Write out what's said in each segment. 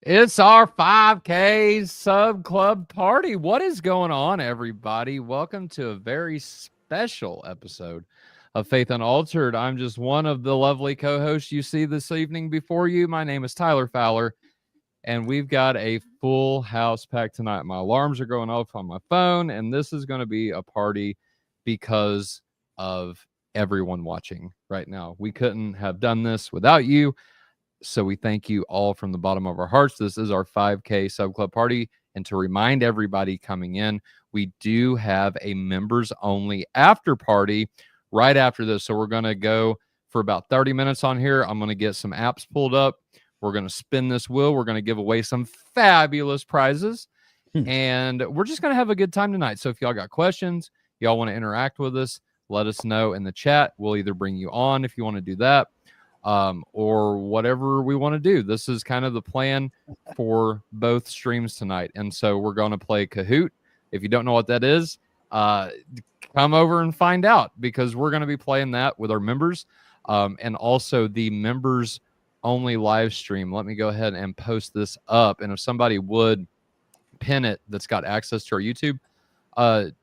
It's our 5K Sub Club party. What is going on, everybody? Welcome to a very special episode of Faith Unaltered. I'm just one of the lovely co-hosts you see this evening before you. My name is Tyler Fowler, and we've got a full house pack tonight. My alarms are going off on my phone, and this is going to be a party because of everyone watching right now. We couldn't have done this without you. So we thank you all from the bottom of our hearts. This is our 5K Sub Club party. And to remind everybody coming in, we do have a members only after party right after this. So we're going to go for about 30 minutes on here. I'm going to get some apps pulled up. We're going to spin this wheel. We're going to give away some fabulous prizes. And we're just going to have a good time tonight. So if y'all got questions, y'all want to interact with us, let us know in the chat. We'll either bring you on if you want to do that. Or whatever we want to do. This is kind of the plan for both streams tonight. And so we're going to play Kahoot. If you don't know what that is, come over and find out, because we're going to be playing that with our members. And also the members only live stream. Let me go ahead and post this up. And if somebody would pin it that's got access to our YouTube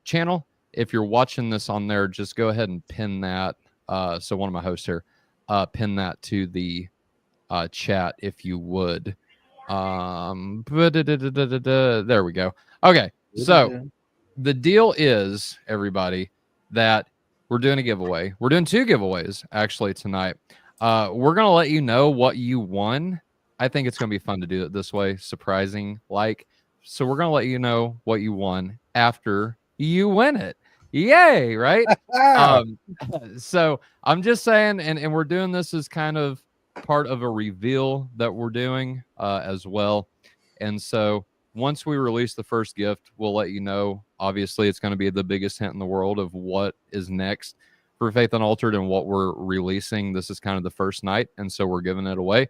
channel, if you're watching this on there, just go ahead and pin that. So one of my hosts here, pin that to the chat if you would. There we go. Okay, so the deal is, everybody, that we're doing a giveaway. We're doing two giveaways actually tonight. We're gonna let you know what you won. I think it's gonna be fun to do it this way, surprising like. So we're gonna let you know what you won after you win it. Yay, right? So I'm just saying, and we're doing this as kind of part of a reveal that we're doing as well. And so once we release the first gift, we'll let you know. Obviously, it's going to be the biggest hint in the world of what is next for Faith Unaltered and what we're releasing. This is kind of the first night, and so we're giving it away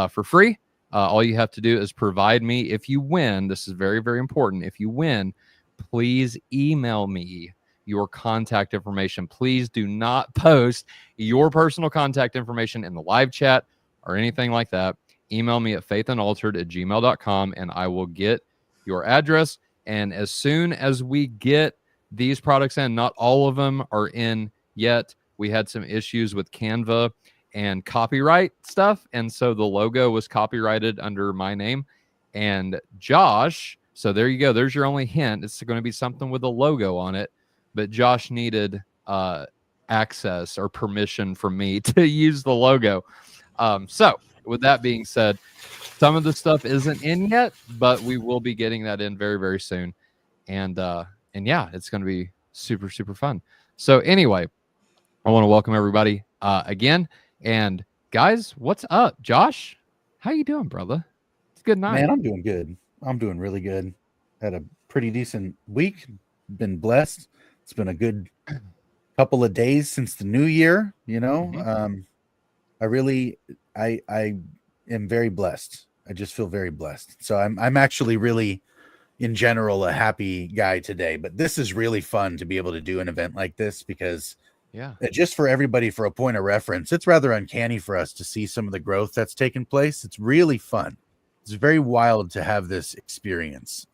for free. All you have to do is provide me, if you win, this is very, very important. If you win, please email me your contact information. Please do not post your personal contact information in the live chat or anything like that. Email me at faithanaltered@gmail.com and I will get your address. And as soon as we get these products in, not all of them are in yet. We had some issues with Canva and copyright stuff. And so the logo was copyrighted under my name and Josh. So there you go. There's your only hint. It's going to be something with a logo on it. But Josh needed access or permission from me to use the logo. So with that being said, some of the stuff isn't in yet, but we will be getting that in very, very soon. And yeah, it's going to be super, super fun. So anyway, I want to welcome everybody again. And guys, what's up? Josh, how you doing, brother? It's a good night. Man, I'm doing good. I'm doing really good. Had a pretty decent week. Been blessed. It's been a good couple of days since the new year, you know. I am very blessed. I just feel very blessed. So I'm actually really, in general, a happy guy today. But this is really fun to be able to do an event like this because, just for everybody, for a point of reference, it's rather uncanny for us to see some of the growth that's taken place. It's really fun. It's very wild to have this experience.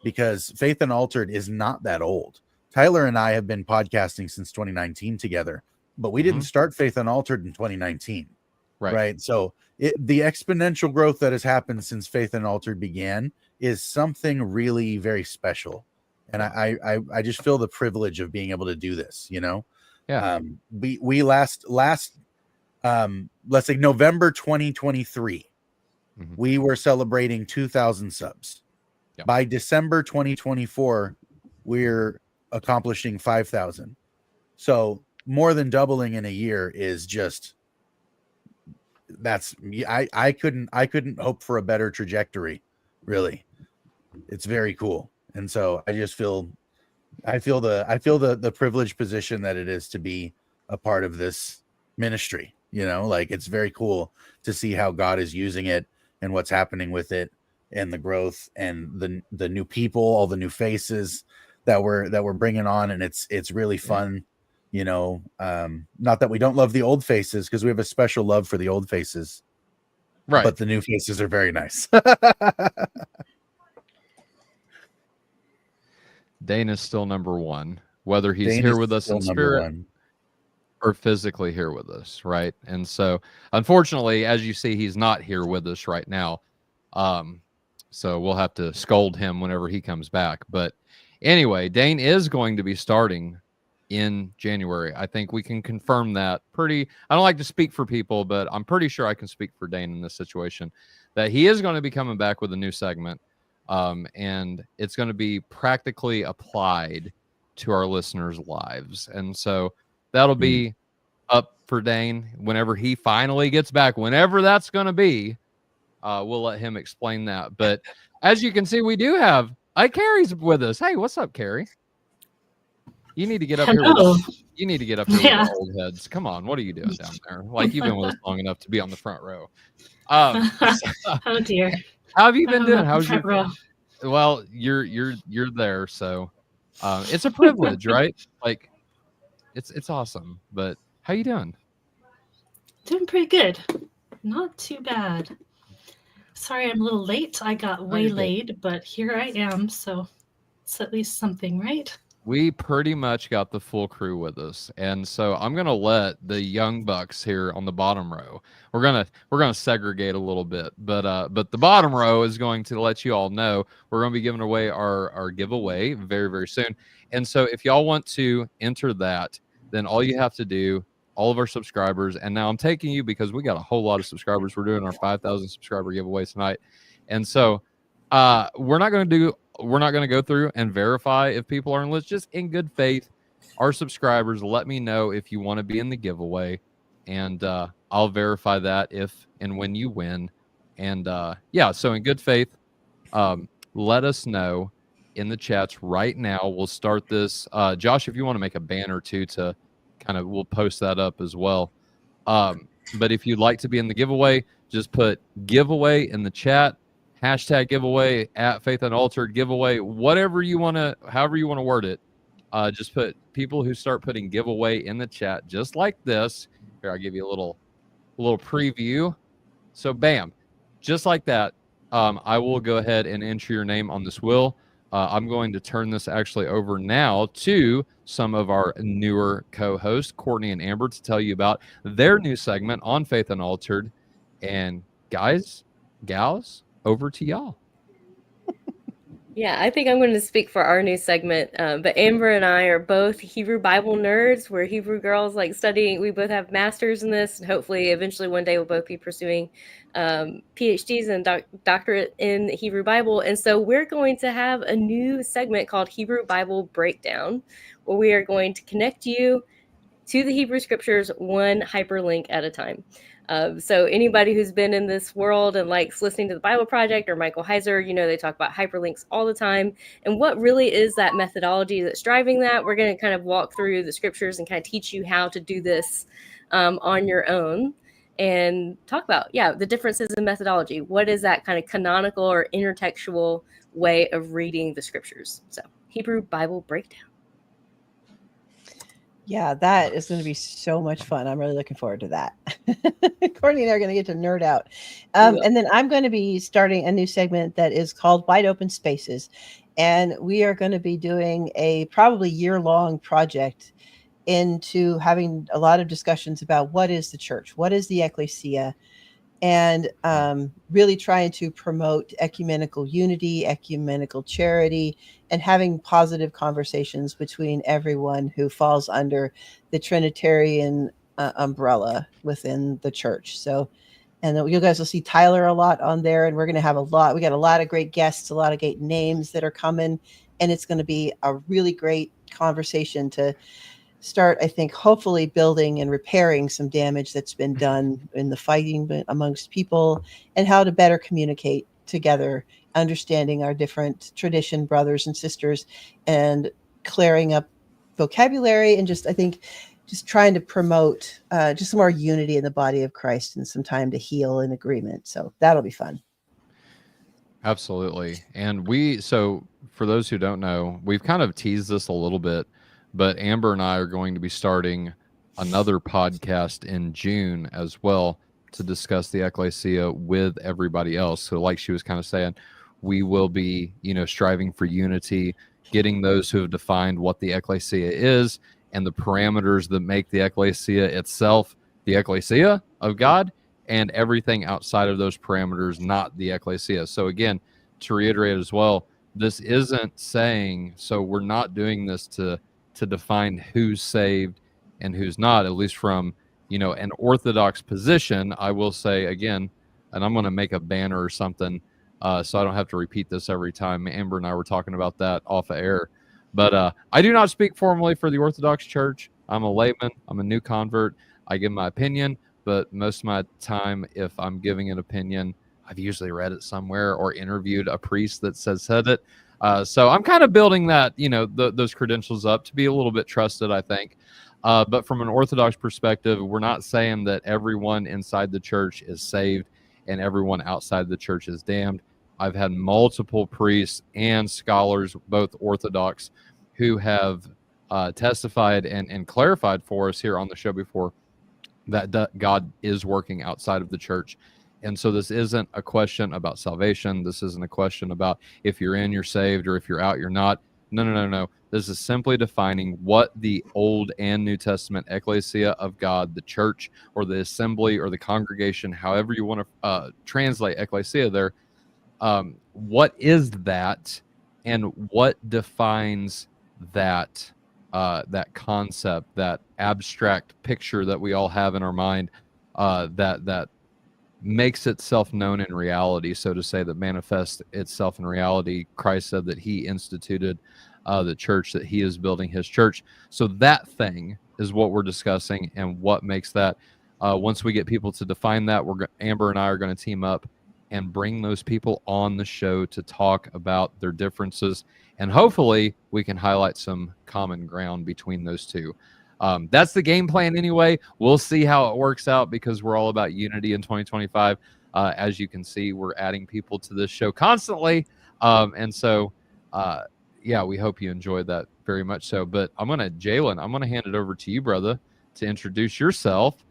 Because Faith Unaltered is not that old. Tyler and I have been podcasting since 2019 together, but we didn't start Faith Unaltered in 2019. Right. So the exponential growth that has happened since Faith Unaltered began is something really very special. And I just feel the privilege of being able to do this, you know? We last let's say November 2023, we were celebrating 2,000 subs. By December 2024, we're accomplishing 5,000. So more than doubling in a year is just, I couldn't hope for a better trajectory, really. It's very cool. And so I feel the privileged position that it is to be a part of this ministry, you know, like it's very cool to see how God is using it and what's happening with it and the growth and the new people, all the new faces that we're bringing on. And it's really fun, you know, not that we don't love the old faces, because we have a special love for the old faces. Right. But the new faces are very nice. Dane is still number one, whether he's Dane here is with us still in number spirit one. or physically here with us, right? And so, unfortunately, as you see, he's not here with us right now. So we'll have to scold him whenever he comes back. But anyway, Dane is going to be starting in January. I think we can confirm that I don't like to speak for people, but I'm pretty sure I can speak for Dane in this situation, that he is going to be coming back with a new segment. And it's going to be practically applied to our listeners' lives. And so that'll be up for Dane whenever he finally gets back, whenever that's going to be. We'll let him explain that. But as you can see, we do have Carrie's with us. Hey, what's up, Carrie? You need to get up here. You need to get up here with the old heads. Come on, what are you doing down there? Like, you've been with us long enough to be on the front row. Oh dear. How have you been doing? How's front row? Well, you're there, so it's a privilege, right? Like, it's awesome. But how you doing? Doing pretty good. Not too bad. Sorry, I'm a little late. I got waylaid, but here I am. So it's at least something, right? We pretty much got the full crew with us, and so I'm gonna let the young bucks here on the bottom row. We're gonna segregate a little bit, but the bottom row is going to let you all know we're gonna be giving away our giveaway very, very soon. And so if y'all want to enter that, then all you have to do, all of our subscribers, and now I'm taking you because we got a whole lot of subscribers. We're doing our 5,000 subscriber giveaway tonight, and so we're not going to go through and verify if people are in list. Just in good faith, our subscribers, let me know if you want to be in the giveaway, and I'll verify that if and when you win. And so in good faith, let us know in the chats right now. We'll start this. Josh, if you want to make a banner too, to we'll post that up as well. But if you'd like to be in the giveaway, just put giveaway in the chat. Hashtag giveaway at Faith Unaltered giveaway, however you want to word it. Just put people who start putting giveaway in the chat, just like this. Here, I'll give you a little preview. So bam, just like that. I will go ahead and enter your name on this wheel. I'm going to turn this actually over now to some of our newer co-hosts, Courtney and Amber, to tell you about their new segment on Faith Unaltered. And guys, gals, over to y'all. Yeah, I think I'm going to speak for our new segment. But Amber and I are both Hebrew Bible nerds. We're Hebrew girls, like studying. We both have masters in this, and hopefully, eventually, one day, we'll both be pursuing PhDs and doctorate in Hebrew Bible. And so, we're going to have a new segment called Hebrew Bible Breakdown, where we are going to connect you to the Hebrew Scriptures one hyperlink at a time. So anybody who's been in this world and likes listening to the Bible Project or Michael Heiser, they talk about hyperlinks all the time. And what really is that methodology that's driving that? We're going to kind of walk through the scriptures and kind of teach you how to do this on your own and talk about, the differences in methodology. What is that kind of canonical or intertextual way of reading the scriptures? So Hebrew Bible Breakdown. Yeah, that is going to be so much fun. I'm really looking forward to that. Courtney and I are going to get to nerd out. And then I'm going to be starting a new segment that is called Wide Open Spaces. And we are going to be doing a probably year-long project into having a lot of discussions about what is the church, what is the ecclesia, and really trying to promote ecumenical unity, ecumenical charity, and having positive conversations between everyone who falls under the Trinitarian umbrella within the church. So, and then you guys will see Tyler a lot on there, and we're going to have we got a lot of great guests, a lot of great names that are coming, and it's going to be a really great conversation to start, I think, hopefully building and repairing some damage that's been done in the fighting amongst people, and how to better communicate together, understanding our different tradition brothers and sisters, and clearing up vocabulary, and just trying to promote just some more unity in the body of Christ and some time to heal in agreement. So that'll be fun. Absolutely. And so for those who don't know, we've kind of teased this a little bit, but Amber and I are going to be starting another podcast in June as well, to discuss the ecclesia with everybody else. So like she was kind of saying, we will be, striving for unity, getting those who have defined what the ecclesia is and the parameters that make the ecclesia itself the ecclesia of God, and everything outside of those parameters not the ecclesia. So again, to reiterate as well, this isn't saying, so we're not doing this to define who's saved and who's not, at least from an orthodox position. I will say again, and I'm going to make a banner or something, so I don't have to repeat this every time. Amber and I were talking about that off of air. But I do not speak formally for the Orthodox Church. I'm a layman. I'm a new convert. I give my opinion, but most of my time, if I'm giving an opinion, I've usually read it somewhere or interviewed a priest that said it. So I'm kind of building that, those credentials up to be a little bit trusted, I think. But from an Orthodox perspective, we're not saying that everyone inside the church is saved and everyone outside the church is damned. I've had multiple priests and scholars, both Orthodox, who have testified and clarified for us here on the show before that God is working outside of the church. And so this isn't a question about salvation. This isn't a question about if you're in, you're saved, or if you're out, you're not. No. This is simply defining what the Old and New Testament ecclesia of God, the church or the assembly or the congregation, however you want to translate ecclesia there, what is that, and what defines that that concept, that abstract picture that we all have in our mind, that makes itself known in reality, so to say, that manifests itself in reality. Christ said that he instituted the church, that he is building his church. So that thing is what we're discussing, and what makes that. Once we get people to define that, Amber and I are going to team up and bring those people on the show to talk about their differences, and hopefully we can highlight some common ground between those two. That's the game plan anyway. We'll see how it works out, because we're all about unity in 2025. As you can see, we're adding people to this show constantly. And so, we hope you enjoyed that very much so. But Jalen, I'm going to hand it over to you, brother, to introduce yourself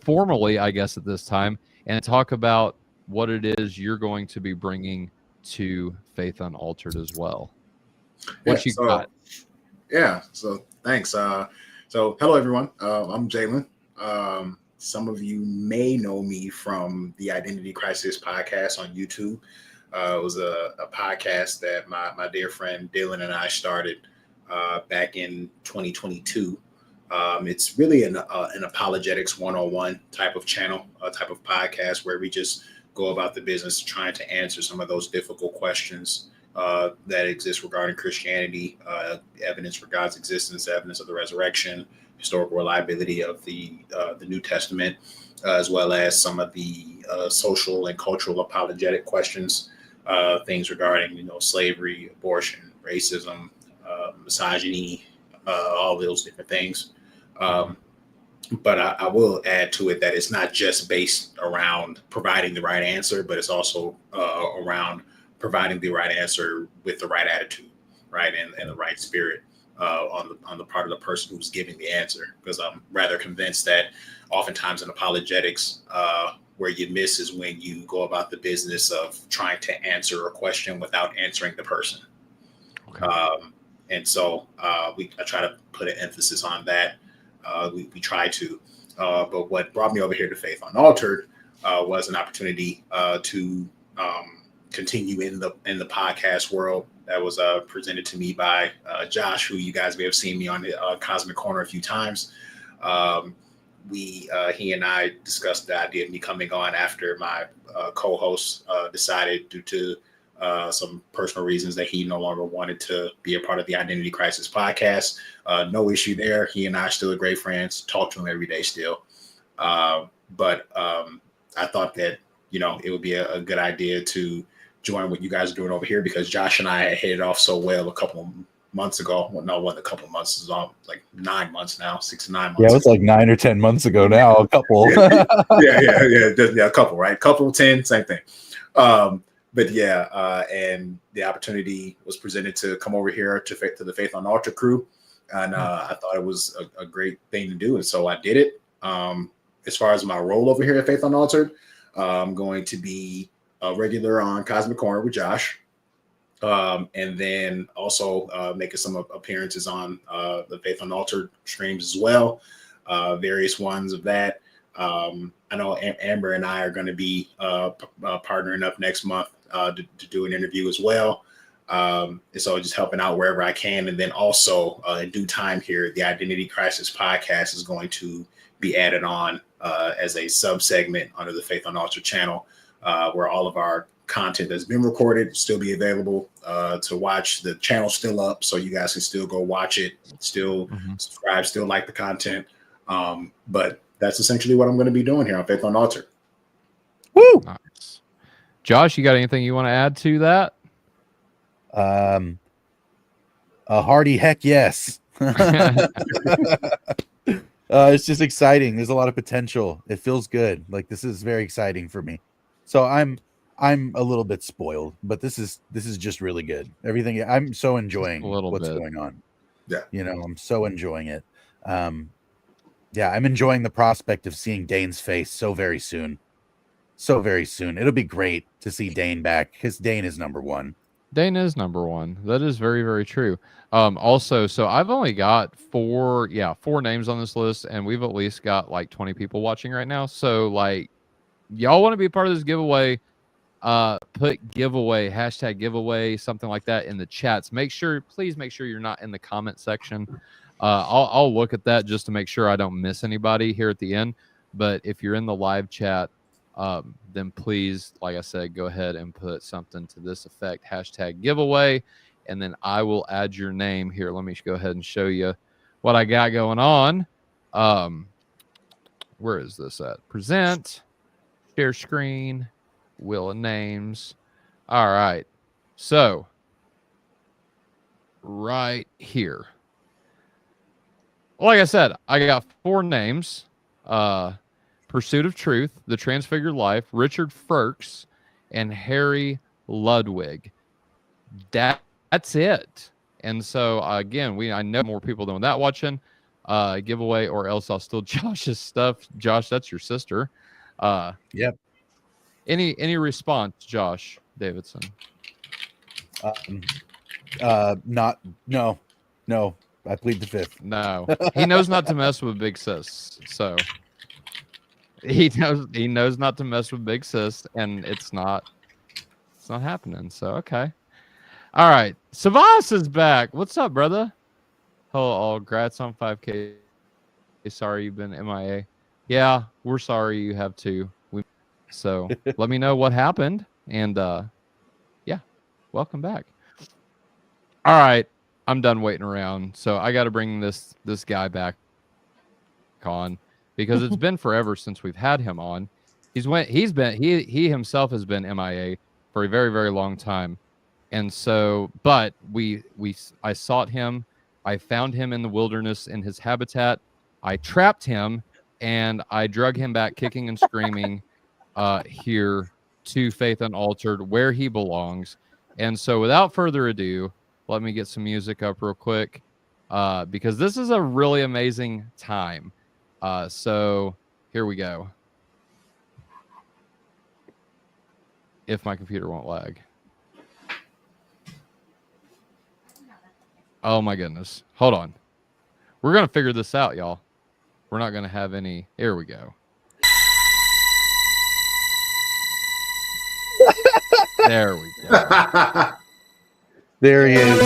formally, I guess, at this time, and talk about what it is you're going to be bringing to Faith Unaltered as well. What you got? Yeah, so thanks. So hello, everyone. I'm Jalen. Some of you may know me from the Identity Crisis podcast on YouTube. It was a podcast that my dear friend Dylan and I started back in 2022. It's really an apologetics 101 type of channel, type of podcast, where we just go about the business trying to answer some of those difficult questions that exist regarding Christianity, evidence for God's existence, evidence of the resurrection, historical reliability of the New Testament, as well as some of the social and cultural apologetic questions, things regarding slavery, abortion, racism, misogyny, all those different things. But I will add to it that it's not just based around providing the right answer, but it's also around providing the right answer with the right attitude, right, and the right spirit on the part of the person who's giving the answer. Because I'm rather convinced that oftentimes in apologetics, where you miss is when you go about the business of trying to answer a question without answering the person. Okay. And so I try to put an emphasis on that. We try to, but what brought me over here to Faith Unaltered was an opportunity to continue in the podcast world that was presented to me by Josh, who you guys may have seen me on the Cosmic Corner a few times. He and I discussed the idea of me coming on after my co-host decided, due to some personal reasons, that he no longer wanted to be a part of the Identity Crisis podcast. No issue there. He and I are still great friends, talk to him every day still. But I thought that, it would be a good idea to join what you guys are doing over here, because Josh and I had hit it off so well a couple of months ago. Well, no, wasn't a couple of months. It's like 9 months now, 6 to 9 months. Yeah, it was like 9 or 10 months ago now. A couple. yeah, a couple, right? Couple, 10, same thing. But yeah, and the opportunity was presented to come over here to the Faith Unaltered crew, and I thought it was a great thing to do, and so I did it. as far as my role over here at Faith Unaltered, I'm going to be a regular on Cosmic Corner with Josh. And then also making some appearances on the Faith Unaltered streams as well, various ones of that. I know Amber and I are going to be partnering up next month to do an interview as well. And so just helping out wherever I can. And then also in due time here, the Identity Crisis podcast is going to be added on as a sub-segment under the Faith Unaltered channel, where all of our content that's been recorded will still be available to watch. The channel's still up, so you guys can still go watch it, still subscribe, still like the content. But that's essentially what I'm going to be doing here on Faith Unaltered. Woo! Nice. Josh, you got anything you want to add to that? A hearty heck yes. It's just exciting. There's a lot of potential. It feels good. Like, this is very exciting for me. So I'm a little bit spoiled, but this is just really good. Everything, I'm so enjoying what's going on. Yeah, you know, I'm so enjoying it. Yeah, I'm enjoying the prospect of seeing Dane's face so very soon. So very soon. It'll be great to see Dane back, because Dane is number one. Dane is number one. That is very, very true. Also, so I've only got four names on this list, and we've at least got like 20 people watching right now. So, like, y'all want to be a part of this giveaway, put giveaway, hashtag giveaway, something like that in the chats. Please make sure you're not in the comment section. I'll look at that just to make sure I don't miss anybody here at the end. But if you're in the live chat, then please, like I said, go ahead and put something to this effect, hashtag giveaway, and then I will add your name here. Let me go ahead and show you what I got going on. Where is this at? Present, share screen, wheel of names. All right. So right here. Like I said, I got 4 names. Pursuit of Truth, The Transfigured Life, Richard Firks, and Harry Ludwig. That's it. And so again, I know more people than that watching giveaway, or else I'll steal Josh's stuff. Josh, that's your sister. Yep. Any response, Josh Davidson? No. I plead the fifth. No, he knows not to mess with big sis. So he knows not to mess with big sis, and it's not happening. So okay, all right. Savas is back. What's up, brother? Oh, congrats on 5K. Sorry you've been MIA. Yeah, we're sorry you have too. So let me know what happened, and yeah, welcome back. All right. I'm done waiting around, so I got to bring this guy back on, because it's been forever since we've had him on. He himself has been MIA for a very, very long time, and so but I sought him, I found him in the wilderness in his habitat, I trapped him, and I drug him back kicking and screaming here to Faith Unaltered, where he belongs. And so without further ado, let me get some music up real quick, because this is a really amazing time. So here we go. If my computer won't lag. Oh my goodness. Hold on. We're going to figure this out, y'all. We're not going to have any. Here we go. There we go. There he is.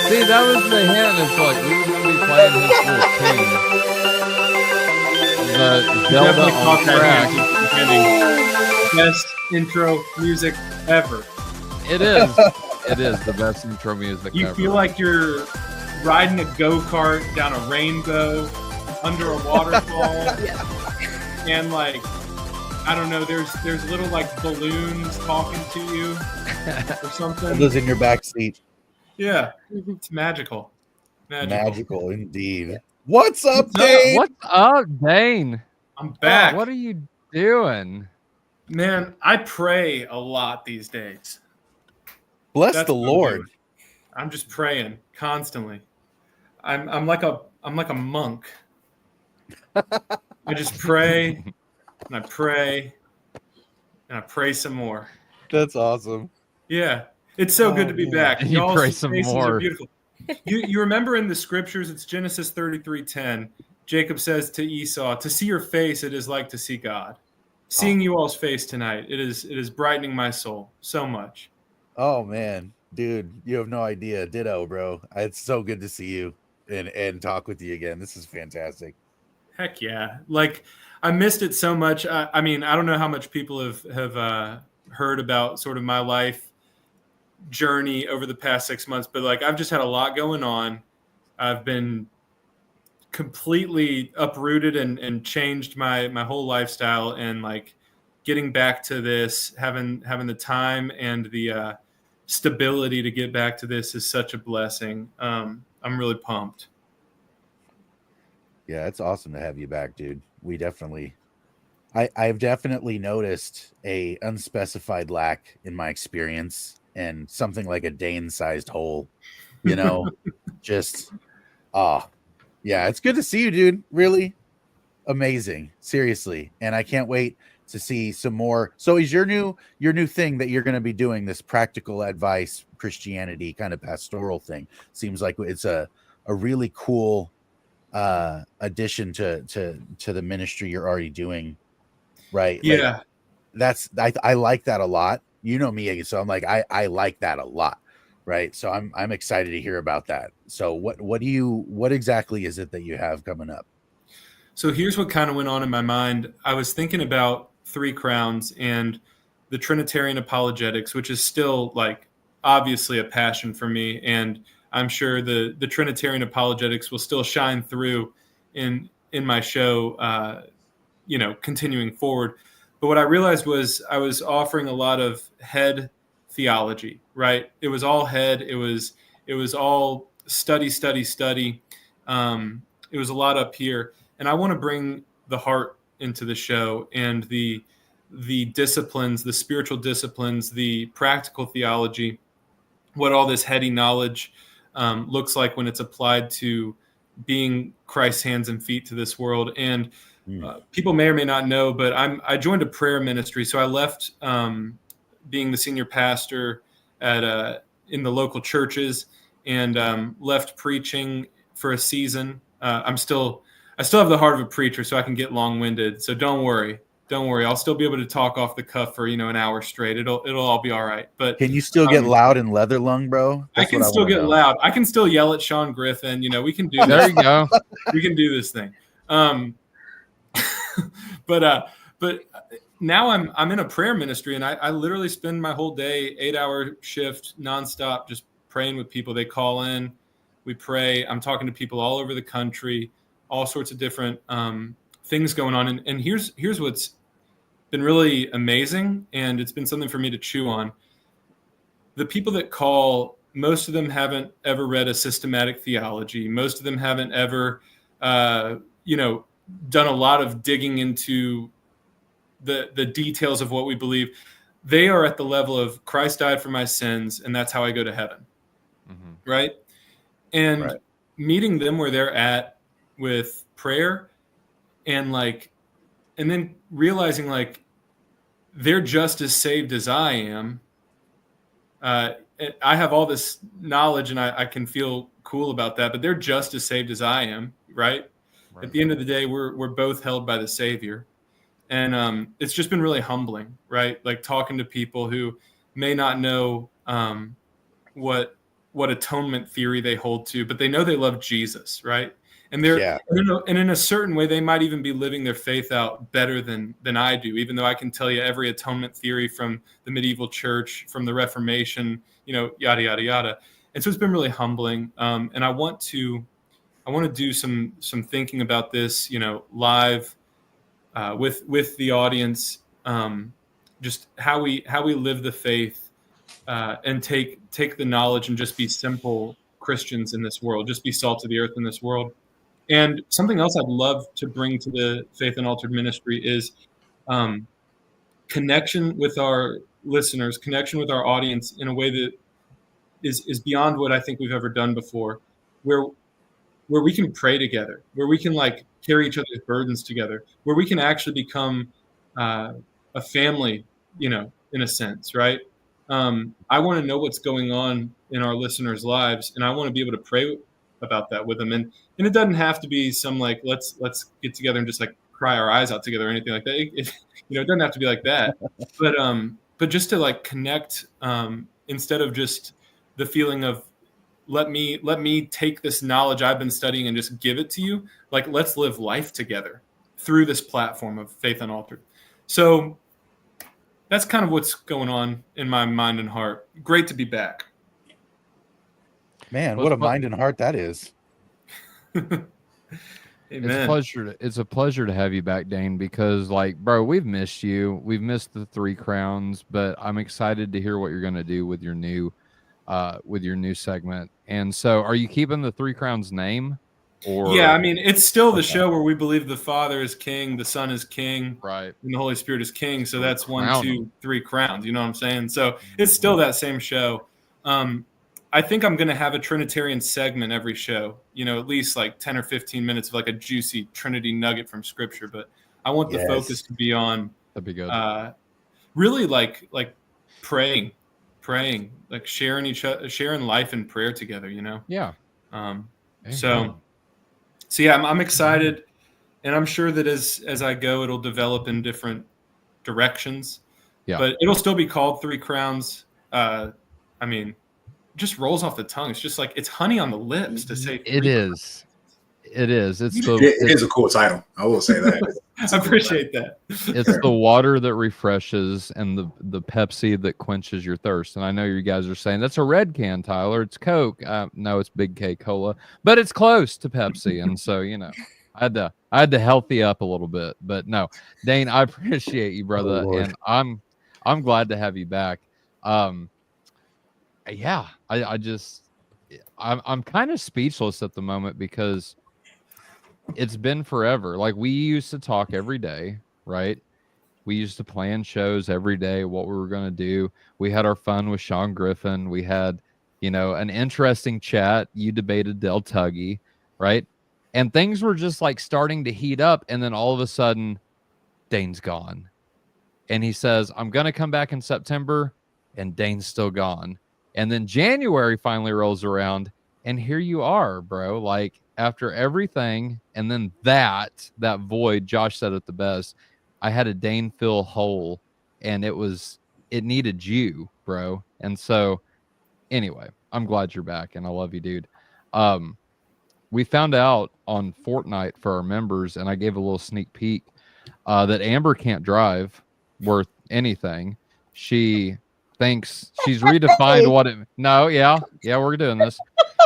See, that was the hint. It's like we were going to be playing his little tune. The Zelda on track. Best intro music ever. It is. It is the best intro music You ever. feel like you're riding a go-kart down a rainbow under a waterfall. And like, I don't know, there's little like balloons talking to you or something. Those in your back seat. Yeah, it's magical. Magical indeed. What's up, What's up? Dave? What's up, Dane? I'm back. What are you doing? Man, I pray a lot these days. Bless That's the what I'm Lord. doing. I'm just praying constantly. I'm like a monk. I just pray and I pray and I pray some more. That's awesome. Yeah. It's so good to be back. You Y'all's pray some faces more. are beautiful. You remember in the scriptures, it's Genesis 33:10. Jacob says to Esau, "To see your face, it is like to see God." Seeing you all's face tonight, it is brightening my soul so much. Oh man, dude, you have no idea. Ditto, bro. It's so good to see you and talk with you again. This is fantastic. Heck yeah. Like, I missed it so much. I mean, I don't know how much people have heard about sort of my life journey over the past 6 months, but like, I've just had a lot going on. I've been completely uprooted and changed my whole lifestyle, and like getting back to this, having the time and the stability to get back to this is such a blessing. I'm really pumped. Yeah, it's awesome to have you back, dude. I've definitely noticed a unspecified lack in my experience and something like a Dane-sized hole, you know, just, yeah, it's good to see you, dude. Really amazing. Seriously. And I can't wait to see some more. So is your new thing that you're going to be doing, this practical advice, Christianity kind of pastoral thing? Seems like it's a really cool addition to the ministry you're already doing, right? Yeah. Like, I like that a lot. You know me, so I'm like I like that a lot, right? So I'm excited to hear about that. So what exactly is it that you have coming up? So here's what kind of went on in my mind. I was thinking about Three Crowns and the Trinitarian apologetics, which is still like obviously a passion for me, and I'm sure the Trinitarian apologetics will still shine through in my show, continuing forward. But what I realized was I was offering a lot of head theology, right? It was all head. It was all study. It was a lot up here. And I want to bring the heart into the show and the disciplines, the spiritual disciplines, the practical theology, what all this heady knowledge looks like when it's applied to being Christ's hands and feet to this world. And people may or may not know, but I joined a prayer ministry. So I left being the senior pastor in the local churches and left preaching for a season. I still have the heart of a preacher, so I can get long-winded. So don't worry. I'll still be able to talk off the cuff for an hour straight. It'll all be all right. But can you still get loud and leather lung, bro? I can still get loud. I can still yell at Sean Griffin. We can do this. There you go. We can do this thing. But now I'm in a prayer ministry, and I literally spend my whole day, 8-hour shift nonstop, just praying with people. They call in, we pray. I'm talking to people all over the country, all sorts of different things going on. And here's what's been really amazing, and it's been something for me to chew on. The people that call, most of them haven't ever read a systematic theology. Most of them haven't ever, done a lot of digging into the details of what we believe. They are at the level of Christ died for my sins, and that's how I go to heaven. Mm-hmm. Right? And meeting them where they're at with prayer and then realizing like they're just as saved as I am. I have all this knowledge and I can feel cool about that, but they're just as saved as I am, right? At the end of the day, we're both held by the Savior. And it's just been really humbling, right? Like talking to people who may not know what atonement theory they hold to, but they know they love Jesus, right? And and in a certain way, they might even be living their faith out better than I do, even though I can tell you every atonement theory from the medieval church, from the Reformation, yada, yada, yada. And so it's been really humbling. And I want to do some thinking about this, live with the audience, just how we live the faith and take the knowledge and just be simple Christians in this world, just be salt of the earth in this world. And something else I'd love to bring to the Faith Unaltered ministry is connection with our listeners, connection with our audience in a way that is beyond what I think we've ever done before, where we can pray together, where we can like carry each other's burdens together, where we can actually become a family, you know, in a sense, right? I want to know what's going on in our listeners' lives, and I want to be able to pray about that with them. And it doesn't have to be some like let's get together and just like cry our eyes out together or anything like that. It doesn't have to be like that. But just to like connect instead of just the feeling of let me take this knowledge I've been studying and just give it to you. Like, let's live life together through this platform of Faith Unaltered. So that's kind of what's going on in my mind and heart. Great to be back. Man, what a mind and heart that is. Amen. It's a pleasure to have you back, Dane, because like, bro, we've missed you. We've missed the 3 crowns, but I'm excited to hear what you're going to do with your new segment. And so are you keeping the 3 crowns name? Or yeah, I mean, it's still the show where we believe the Father is king, the Son is king, right, and the Holy Spirit is king. So that's Crown 1, 2, 3 crowns. You know what I'm saying? So it's still that same show. I think I'm going to have a Trinitarian segment every show, you know, at least like 10 or 15 minutes of like a juicy Trinity nugget from Scripture. But I want the focus to be on that'd be good. Really like praying, like sharing life and prayer together, you know? Yeah. So yeah, I'm excited, and I'm sure that as I go, it'll develop in different directions. Yeah. But it'll still be called 3 crowns. I mean, just rolls off the tongue. It's just like it's honey on the lips to say. It is. It is. It is a cool title. I will say that. I appreciate that. It's the water that refreshes and the Pepsi that quenches your thirst. And I know you guys are saying that's a red can, Tyler. It's Coke. No, it's Big K Cola, but it's close to Pepsi. And so, you know, I had to healthy up a little bit. But no, Dane, I appreciate you, brother, and I'm glad to have you back. Yeah, I'm kind of speechless at the moment because it's been forever. Like, we used to talk every day, right? We used to plan shows every day, what we were going to do. We had our fun with Sean Griffin. We had, you know, an interesting chat. You debated Del Tuggy, right? And things were just like starting to heat up. And then all of a sudden, Dane's gone. And he says, I'm going to come back in September. And Dane's still gone. And then January finally rolls around, and here you are, bro. Like, after everything, and then that void, Josh said it the best. I had a Dane fill hole, and it needed you, bro. And so, anyway, I'm glad you're back, and I love you, dude. We found out on Fortnite for our members, and I gave a little sneak peek that Amber can't drive worth anything. She thinks she's redefined what it. No, yeah, we're doing this.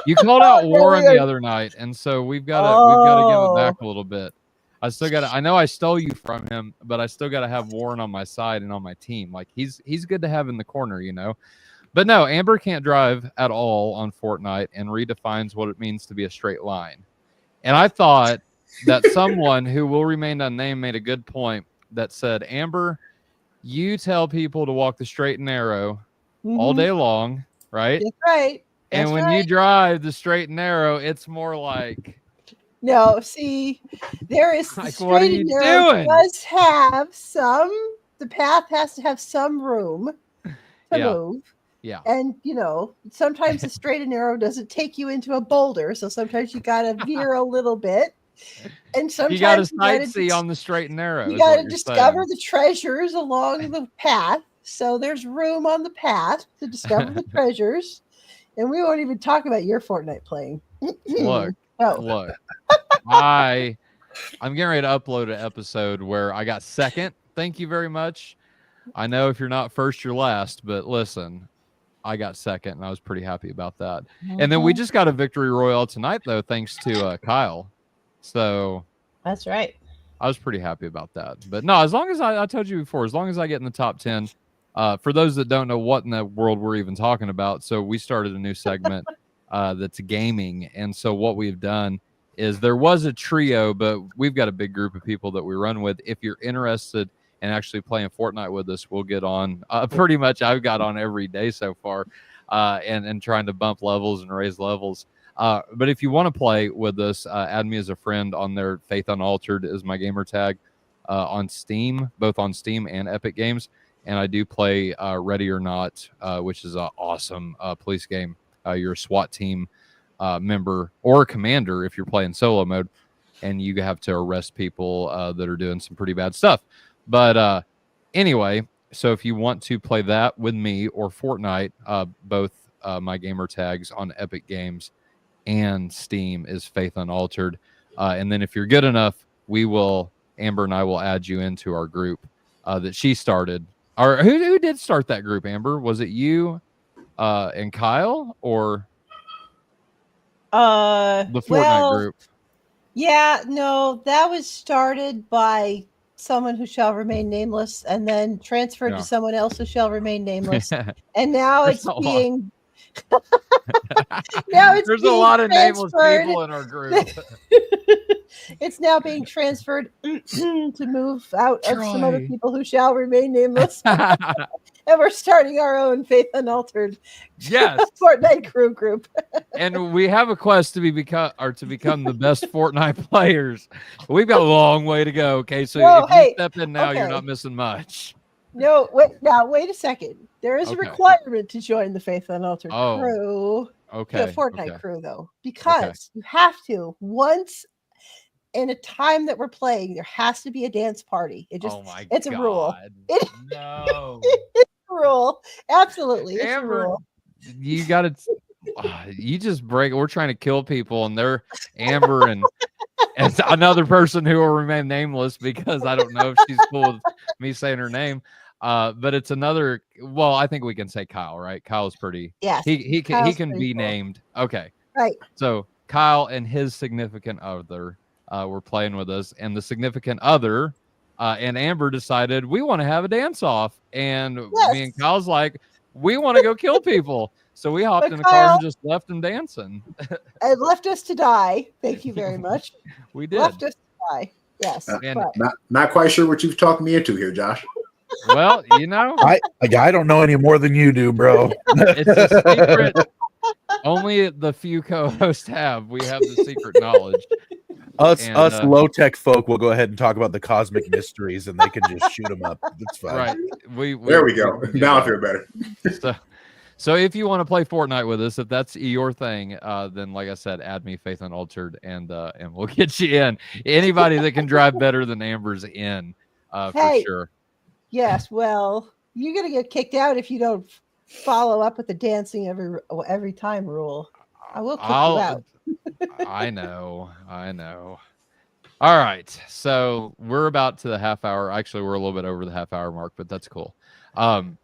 You called out Warren the other night, and so we've got to give it back a little bit. I still got to. I know I stole you from him, but I still got to have Warren on my side and on my team. Like, he's good to have in the corner, you know. But no, Amber can't drive at all on Fortnite and redefines what it means to be a straight line. And I thought that someone who will remain unnamed made a good point that said, Amber, you tell people to walk the straight and narrow all day long, right? That's right. That's and when you drive the straight and narrow, it's more like... No, see, there is like, straight what are you and narrow doing? Does have some, the path has to have some room to move. Yeah. And, you know, sometimes the straight and narrow doesn't take you into a boulder. So sometimes you got to veer a little bit. And sometimes you got to sightsee on the straight and narrow. You got to discover the treasures along the path. So there's room on the path to discover the treasures. And we won't even talk about your Fortnite playing. Look. I'm getting ready to upload an episode where I got second. Thank you very much. I know if you're not first, you're last. But listen, I got second, and I was pretty happy about that. And then we just got a victory royale tonight, though, thanks to Kyle. So that's right. I was pretty happy about that. But no, as long as I told you before, as long as I get in the top 10, for those that don't know what in the world we're even talking about, so we started a new segment that's gaming. And so what we've done is there was a trio, but we've got a big group of people that we run with. If you're interested in actually playing Fortnite with us, we'll get on. Pretty much I've got on every day so far, and trying to bump levels and raise levels. But if you want to play with us, add me as a friend on there. Faith Unaltered is my gamer tag on Steam, both on Steam and Epic Games. And I do play Ready or Not, which is an awesome police game. You're a SWAT team member or a commander if you're playing solo mode, and you have to arrest people that are doing some pretty bad stuff. But anyway, so if you want to play that with me or Fortnite, both my gamer tags on Epic Games and Steam is Faith Unaltered. And then if you're good enough, Amber and I will add you into our group that she started. Or who did start that group, Amber? Was it you and Kyle, or the Fortnite group? Yeah, no, that was started by someone who shall remain nameless, and then transferred to someone else who shall remain nameless, and now it's being. Now it's there's a lot of nameless people in our group. It's now being transferred to move out of some other people who shall remain nameless. And we're starting our own Faith Unaltered Fortnite crew group. And we have a quest to become the best Fortnite players. We've got a long way to go. Okay, so if you step in now, you're not missing much. No, wait a second. There is a requirement to join the Faith Unaltered crew. Okay. The Fortnite crew, though, because you have to once in a time that we're playing, there has to be a dance party. It's a rule. No. It's a rule. Absolutely. It's Amber, a rule. You got to. You just break. We're trying to kill people, and they're Amber and another person who will remain nameless because I don't know if she's cool with me saying her name. But it's another. Well, I think we can say Kyle, right? Kyle's pretty. Yes. He can be named. Okay. Right. So Kyle and his significant other were playing with us, and the significant other and Amber decided we want to have a dance off, and me and Kyle's like, we want to go kill people. So we hopped in the car and just left them dancing. And left us to die. Thank you very much. We did. Left us to die. Yes. Not quite sure what you've talked me into here, Josh. Well, you know, I don't know any more than you do, bro. It's a secret. Only the few co-hosts have. We have the secret knowledge. Us low-tech folk will go ahead and talk about the cosmic mysteries, and they can just shoot them up. It's fine. Right. There we go. Now I feel better. So if you want to play Fortnite with us, if that's your thing, then like I said, add me Faith Unaltered, and we'll get you in. Anybody that can drive better than Amber's in, for sure. Yes. Well, you're gonna get kicked out if you don't follow up with the dancing every time rule. I will kick you out. I know. All right. So we're about to the half hour. Actually, we're a little bit over the half hour mark, but that's cool.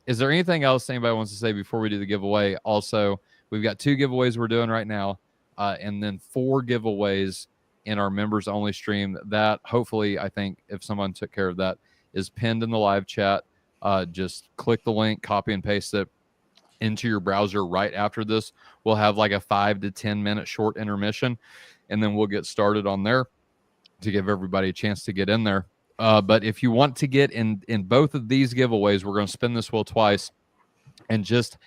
Is there anything else anybody wants to say before we do the giveaway? Also, we've got 2 giveaways we're doing right now, and then 4 giveaways in our members only stream. That hopefully, I think if someone took care of that, is pinned in the live chat. Just click the link, copy and paste it into your browser right after this. We'll have like a 5 to 10 minute short intermission, and then we'll get started on there to give everybody a chance to get in there. But if you want to get in both of these giveaways, we're going to spin this wheel twice. And just,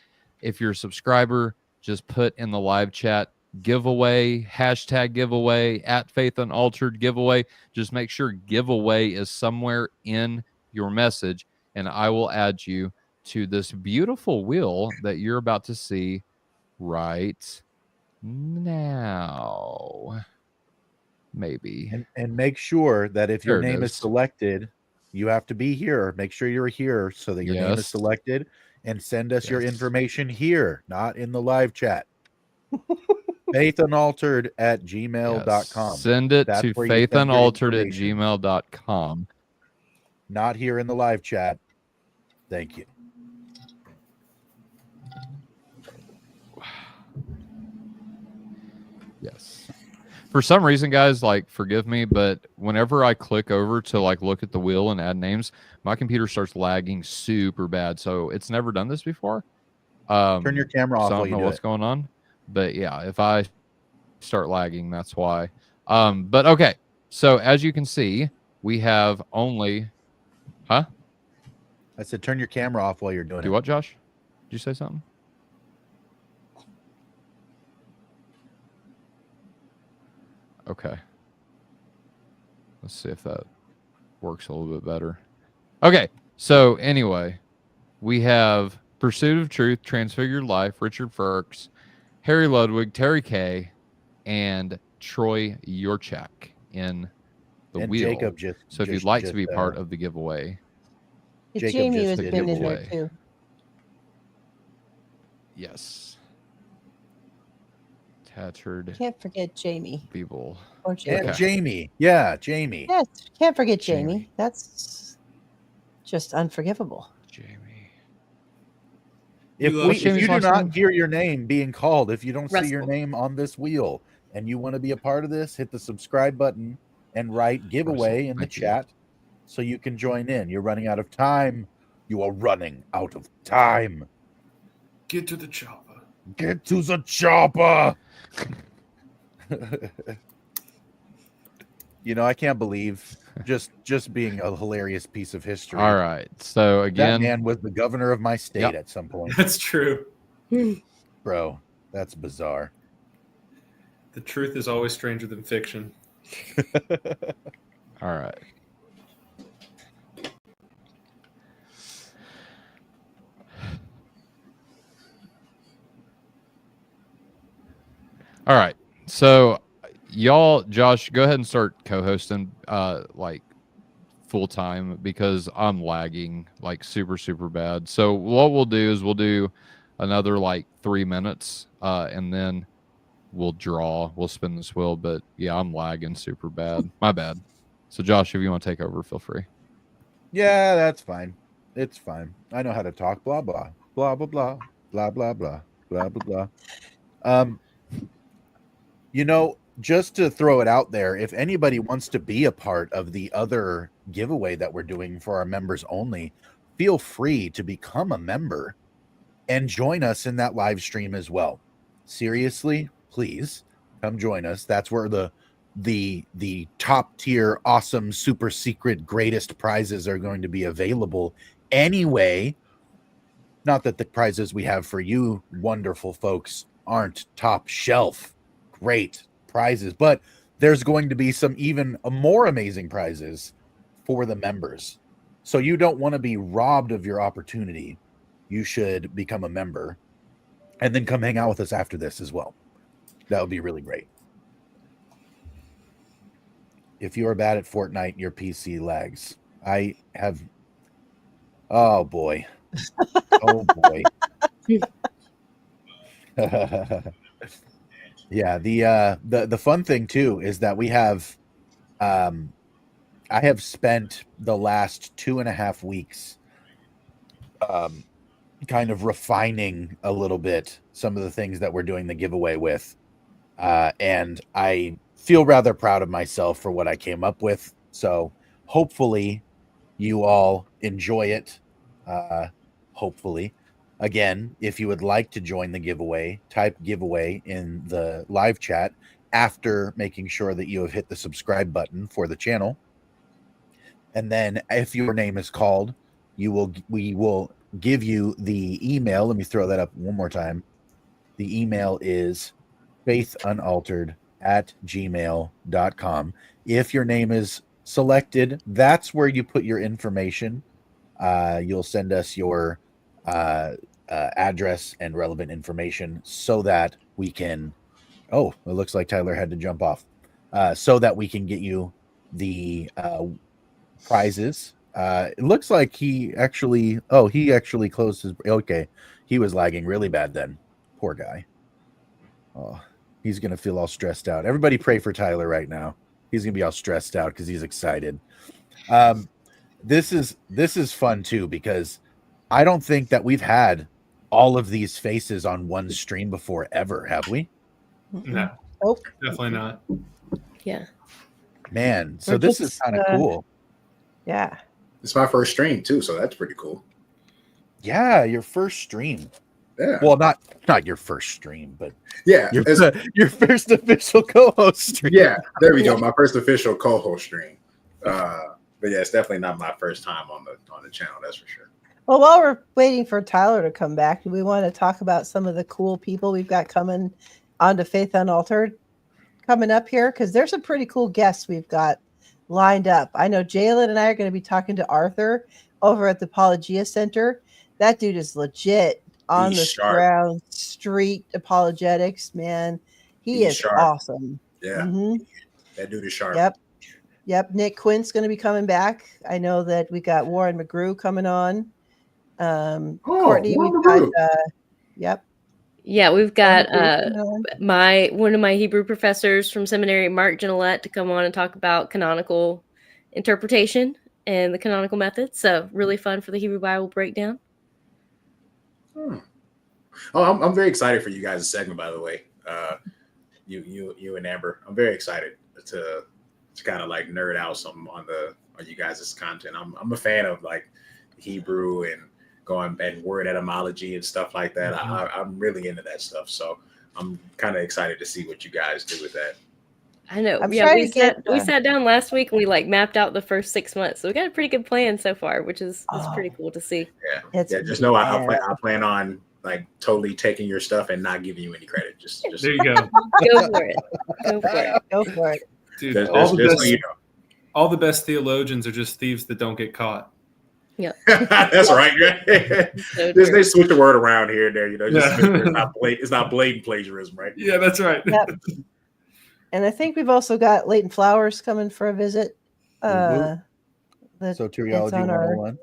if you're a subscriber, just put in the live chat giveaway, hashtag giveaway, at Faith Unaltered giveaway. Just make sure giveaway is somewhere in your message, and I will add you to this beautiful wheel that you're about to see right now. Maybe. And make sure that if your name is selected, you have to be here. Make sure you're here so that your name is selected, and send us your information here, not in the live chat. faithunaltered@gmail.com. Send it to faithunaltered@gmail.com. Not here in the live chat. Thank you. Yes. For some reason, guys, like, forgive me, but whenever I click over to like look at the wheel and add names, my computer starts lagging super bad. So it's never done this before. Turn your camera off. So I don't know what's going on. But yeah, if I start lagging, that's why. But okay. So as you can see, we have only, huh? I said, turn your camera off while you're doing Do it. what, Josh? Did you say something? Okay. Let's see if that works a little bit better. Okay. So anyway, we have Pursuit of Truth, Transfigured Life, Richard Firks, Harry Ludwig, Terry K, and Troy Yurchak in the And wheel. Jacob just. So if you'd like to be part of the giveaway, Jacob Jamie just has did been in there giveaway. too. yes. Tattered Can't forget Jamie people. or Jacob. And Jamie. Yeah, Jamie. Yes, can't forget Jamie. Jamie. That's just unforgivable. Jamie. If What's you Jamie's do last not name? hear your name being called, if you don't see your Russell. name on this wheel and you want to be a part of this, hit the subscribe button and write giveaway in the thank you. chat so you can join in. You're running out of time. You are running out of time. Get to the chopper. Get to the chopper. You know, I can't believe just being a hilarious piece of history. All right. So That again, man was the governor of my state Yep. at some point. That's true. Bro, that's bizarre. The truth is always stranger than fiction. all right. All right. So y'all, Josh, go ahead and start co-hosting like full time because I'm lagging like super bad. So what we'll do is we'll do another like 3 minutes and then we'll draw. We'll spin this wheel, but yeah, I'm lagging super bad. My bad. So Josh, if you want to take over, feel free. Yeah, that's fine. It's fine. I know how to talk. Blah blah blah blah blah blah blah blah blah blah blah. You know, just to throw it out there, if anybody wants to be a part of the other giveaway that we're doing for our members only, feel free to become a member and join us in that live stream as well. Seriously, please come join us. That's where the top tier, awesome, super secret, greatest prizes are going to be available anyway. Not that the prizes we have for you wonderful folks aren't top shelf great prizes, but there's going to be some even more amazing prizes for the members. So you don't want to be robbed of your opportunity. You should become a member and then come hang out with us after this as well. That would be really great. If you are bad at Fortnite, your PC lags. I have. Oh boy. Oh boy. Yeah, the fun thing too is that we have I have spent the last 2.5 weeks kind of refining a little bit some of the things that we're doing the giveaway with. And I feel rather proud of myself for what I came up with. So hopefully you all enjoy it. Hopefully. Again, if you would like to join the giveaway, type giveaway in the live chat after making sure that you have hit the subscribe button for the channel. And then if your name is called, we will give you the email. Let me throw that up one more time. The email is faithunaltered@gmail.com. If your name is selected, that's where you put your information. You'll send us your address and relevant information so that we can. Oh, it looks like Tyler had to jump off. So that we can get you the prizes. It looks like he actually closed his. Okay, he was lagging really bad then. Poor guy. Oh, he's gonna feel all stressed out. Everybody pray for Tyler right now. He's gonna be all stressed out because he's excited. This is fun too because I don't think that we've had all of these faces on one stream before ever, have we? No, Oh, definitely not. Yeah. Man, so We're this is just, kind of cool. yeah. It's my first stream too, so that's pretty cool. Yeah, your first stream. Yeah. Well, not your first stream, but Yeah. your first official co-host stream. Yeah. There we go. My first official co-host stream. But yeah, it's definitely not my first time on the channel. That's for sure. Well, while we're waiting for Tyler to come back, we want to talk about some of the cool people we've got coming onto Faith Unaltered coming up here, because there's some pretty cool guests we've got lined up. I know Jalen and I are going to be talking to Arthur over at the Apologia Center. That dude is legit on the ground street apologetics, man. He's is sharp. Awesome. Yeah. That dude is sharp. Yep. Nick Quinn's going to be coming back. I know that we got Warren McGrew coming on. Courtney, we've got Yeah, we've got one of my Hebrew professors from seminary, Mark Genelette, to come on and talk about canonical interpretation and the canonical method. So really fun for the Hebrew Bible breakdown. Oh, I'm very excited for you guys' segment, by the way. You and Amber. I'm very excited to kind of like nerd out some on you guys' content. I'm a fan of like Hebrew and going and word etymology and stuff like that. I'm really into that stuff. So I'm kind of excited to see what you guys do with that. I know. We sat down last week and we like mapped out the first 6 months. So we got a pretty good plan so far, which is pretty cool to see. Yeah. Just know I plan on like totally taking your stuff and not giving you any credit. Just there you go. Go for it. Dude, all the best theologians are just thieves that don't get caught. Yeah, that's right. They switch the word around here and there. It's not blatant plagiarism, right? Yeah, that's right. Yep. And I think we've also got Leighton Flowers coming for a visit. Soteriology 101.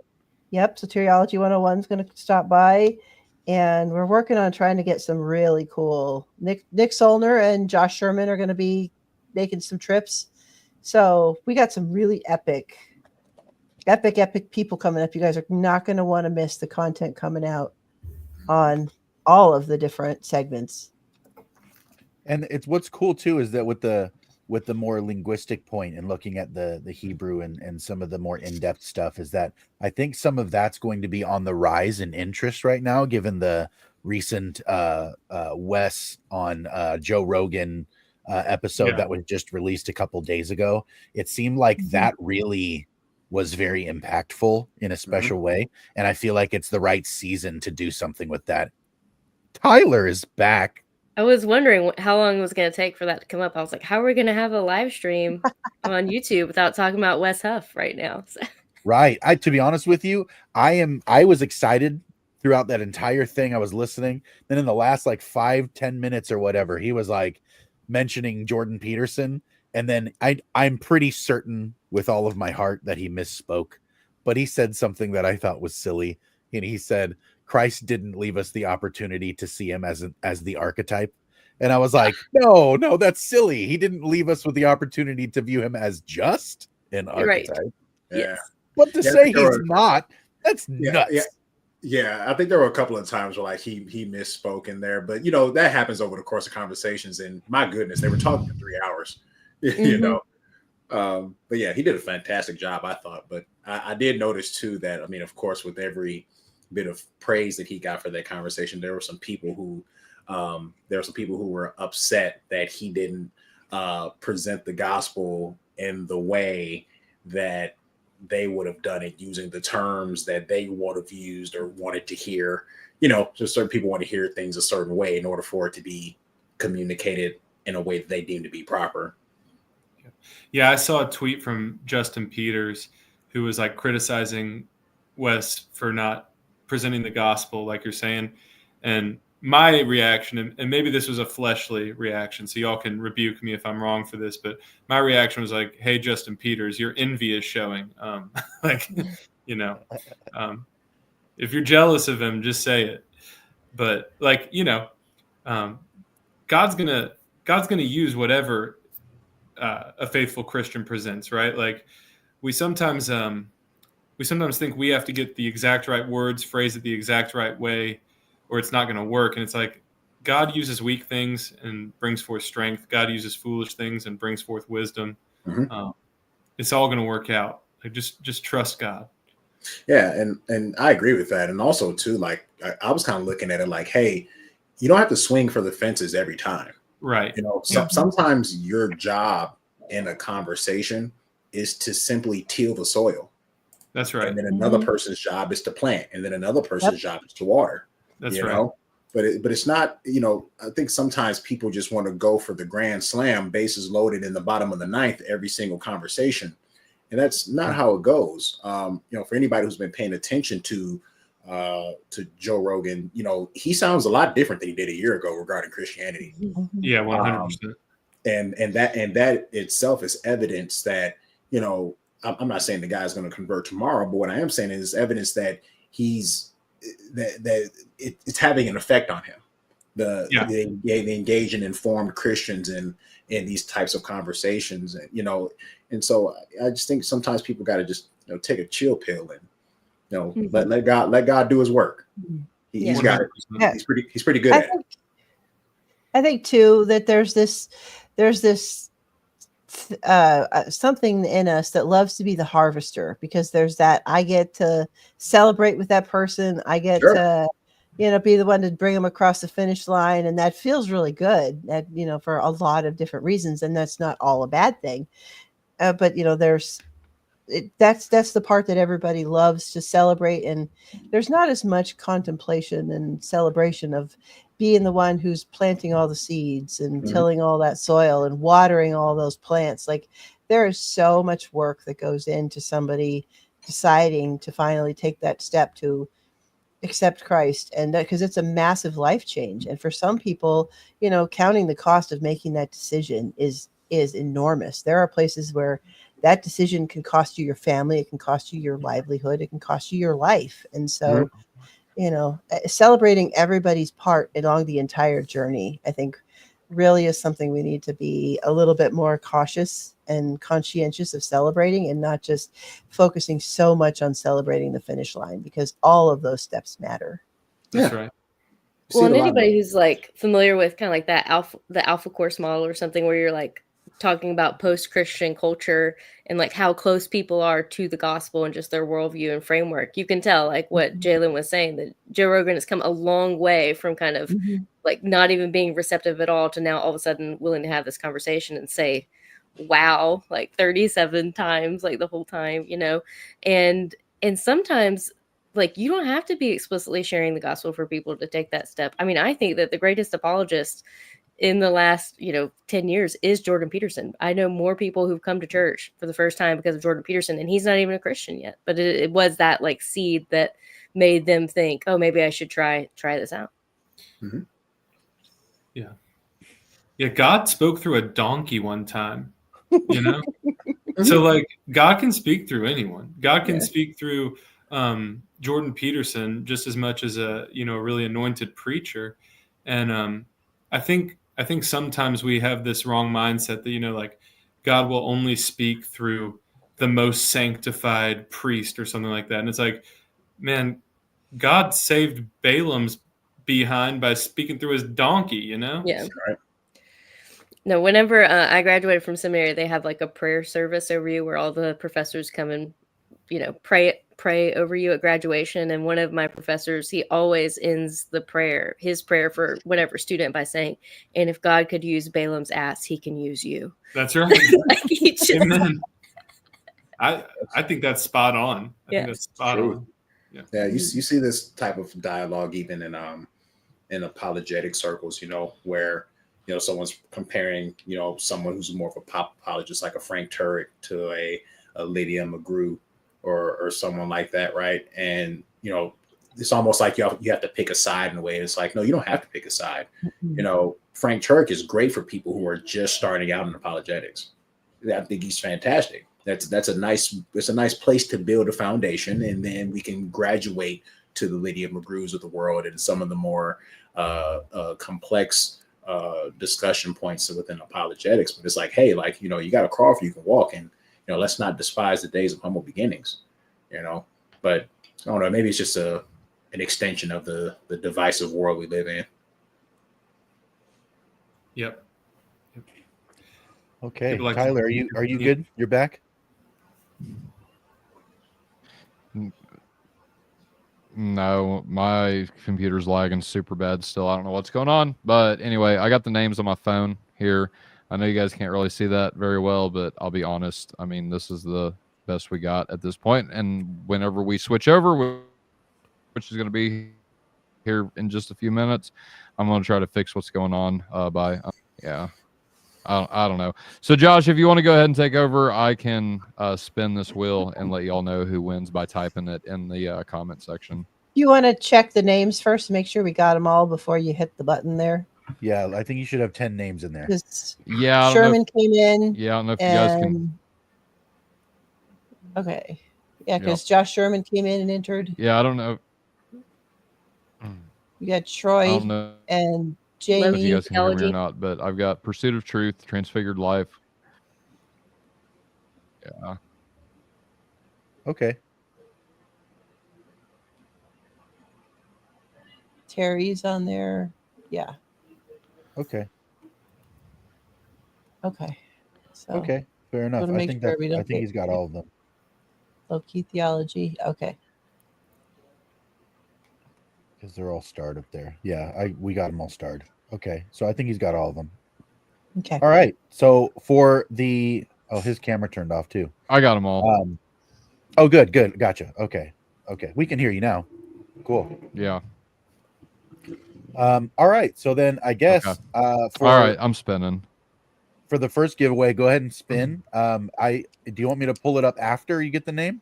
Yep, Soteriology 101 is going to stop by, and we're working on trying to get some really cool. Nick Solner and Josh Sherman are going to be making some trips, so we got some really epic people coming up. You guys are not going to want to miss the content coming out on all of the different segments. And it's what's cool too is that with the more linguistic point and looking at the Hebrew and some of the more in-depth stuff is that I think some of that's going to be on the rise in interest right now, given the recent Wes on Joe Rogan episode that was just released a couple days ago. It seemed like that really was very impactful in a special way. And I feel like it's the right season to do something with that. Tyler is back. I was wondering how long it was going to take for that to come up. I was like, how are we going to have a live stream on YouTube without talking about Wes Huff right now? Right. To be honest with you, I was excited throughout that entire thing. I was listening. Then in the last like 5-10 minutes or whatever, he was like mentioning Jordan Peterson. And then I'm pretty certain with all of my heart that he misspoke, but he said something that I thought was silly. And he said, Christ didn't leave us the opportunity to see him as the archetype. And I was like, no, that's silly. He didn't leave us with the opportunity to view him as just an archetype. Right. Yeah. But to say he's not, that's nuts. Yeah, I think there were a couple of times where like he misspoke in there, but that happens over the course of conversations. And my goodness, they were talking for 3 hours, but yeah, he did a fantastic job, I thought. But I did notice too that, I mean, of course, with every bit of praise that he got for that conversation, there were some people who were upset that he didn't present the gospel in the way that they would have done it, using the terms that they would have used or wanted to hear. Just certain people want to hear things a certain way in order for it to be communicated in a way that they deem to be proper. Yeah, I saw a tweet from Justin Peters who was like criticizing Wes for not presenting the gospel, like you're saying. And my reaction, and maybe this was a fleshly reaction, so y'all can rebuke me if I'm wrong for this, but my reaction was like, hey, Justin Peters, your envy is showing. If you're jealous of him, just say it. But God's gonna use whatever a faithful Christian presents, right? Like we sometimes think we have to get the exact right words, phrase it the exact right way, or it's not going to work. And it's like God uses weak things and brings forth strength. God uses foolish things and brings forth wisdom. It's all going to work out. Like just trust God. Yeah, and I agree with that. And also too, like I was kind of looking at it like, hey, you don't have to swing for the fences every time. Right. You know, Mhm. sometimes your job in a conversation is to simply till the soil. That's right. And then another Mhm. person's job is to plant, and then another person's job is to water. That's you right. know, but it's not. You know, I think sometimes people just want to go for the grand slam, bases loaded in the bottom of the ninth every single conversation, and that's not how it goes. You know, for anybody who's been paying attention to Joe Rogan, you know, he sounds a lot different than he did a year ago regarding Christianity. Mhm. Yeah, 100%. And that itself is evidence that, you know, I'm not saying the guy's going to convert tomorrow, but what I am saying is evidence that it's having an effect on him. They engage in informed Christians in these types of conversations, and you know, and so I just think sometimes people got to just, you know, take a chill pill and, you know, let God do His work. He's got it. 100%. He's pretty good at it. I think too that there's this something in us that loves to be the harvester, because there's that I get to celebrate with that person. I get Sure. to, you know, be the one to bring them across the finish line. And that feels really good, that, you know, for a lot of different reasons. And that's not all a bad thing. But, you know, that's the part that everybody loves to celebrate. And there's not as much contemplation and celebration of being the one who's planting all the seeds and Mhm. tilling all that soil and watering all those plants. Like, there is so much work that goes into somebody deciding to finally take that step to accept Christ, and because it's a massive life change. And for some people, you know, counting the cost of making that decision is enormous. There are places where that decision can cost you your family, it can cost you your livelihood, it can cost you your life. And so, you know, celebrating everybody's part along the entire journey, I think, really is something we need to be a little bit more cautious and conscientious of celebrating, and not just focusing so much on celebrating the finish line, because all of those steps matter. That's right. Well, and anybody who's like familiar with kind of like the alpha course model or something, where you're like talking about post-Christian culture and like how close people are to the gospel and just their worldview and framework, you can tell, like what Jalen was saying, that Joe Rogan has come a long way from kind of like not even being receptive at all to now all of a sudden willing to have this conversation and say, wow, like 37 times, like the whole time, you know, and sometimes, like, you don't have to be explicitly sharing the gospel for people to take that step. I mean, I think that the greatest apologist in the last, you know, 10 years is Jordan Peterson. I know more people who've come to church for the first time because of Jordan Peterson, and he's not even a Christian yet, but it was that like seed that made them think, oh, maybe I should try this out. Mm-hmm. Yeah, God spoke through a donkey one time, you know? So, like, God can speak through anyone. God can speak through Jordan Peterson just as much as a, you know, really anointed preacher. And I think sometimes we have this wrong mindset that, you know, like, God will only speak through the most sanctified priest or something like that. And it's like, man, God saved Balaam's behind by speaking through his donkey, you know? Yeah. Right. No, whenever I graduated from seminary, they have like a prayer service over you where all the professors come and, you know, pray over you at graduation. And one of my professors, he always ends his prayer for whatever student, by saying, and if God could use Balaam's ass, he can use you. That's right. Like, he just, Amen. I think that's spot on. I think that's spot True. on. Yeah, you see this type of dialogue even in apologetic circles, you know, where, you know, someone's comparing, you know, someone who's more of a pop apologist like a Frank Turek to a Lydia McGrew or someone like that, right? And, you know, it's almost like you have to pick a side in a way. It's like, no, you don't have to pick a side. You know, Frank Turek is great for people who are just starting out in apologetics. I think he's fantastic. That's a nice place to build a foundation, and then we can graduate to the Lydia McGrews of the world and some of the more complex discussion points within apologetics. But it's like, hey, like, you know, you got to crawl before you can walk, and, you know, let's not despise the days of humble beginnings, you know. But I don't know, maybe it's just an extension of the divisive world we live in. Yep. Okay, Like Tyler, are you good? You're back. No, my computer's lagging super bad still. I don't know what's going on. But anyway, I got the names on my phone here. I know you guys can't really see that very well, but I'll be honest. I mean, this is the best we got at this point. And whenever we switch over, which is going to be here in just a few minutes, I'm going to try to fix what's going on yeah. I don't know. So, Josh, if you want to go ahead and take over, I can spin this wheel and let y'all know who wins by typing it in the comment section. You want to check the names first to make sure we got them all before you hit the button there? Yeah, I think you should have 10 names in there. Yeah, Sherman came in. Yeah, I don't know if you guys can. Okay. Yeah, because Josh Sherman came in and entered. Yeah, I don't know. You got Troy and Jamie. If you guys can hear me or not, but I've got Pursuit of Truth, Transfigured Life. Yeah. Okay. Terry's on there. Yeah. Okay. Okay. So okay. Fair enough. I think he's got all of them. Low-key theology. Okay. Because they're all starred up there. Yeah, we got them all starred. Okay, so I think he's got all of them. Okay. All right. So for the his camera turned off too. I got them all. Good. Gotcha. Okay. We can hear you now. Cool. Yeah. All right. So then I guess all right, I'm spinning. For the first giveaway, go ahead and spin. Do you want me to pull it up after you get the name?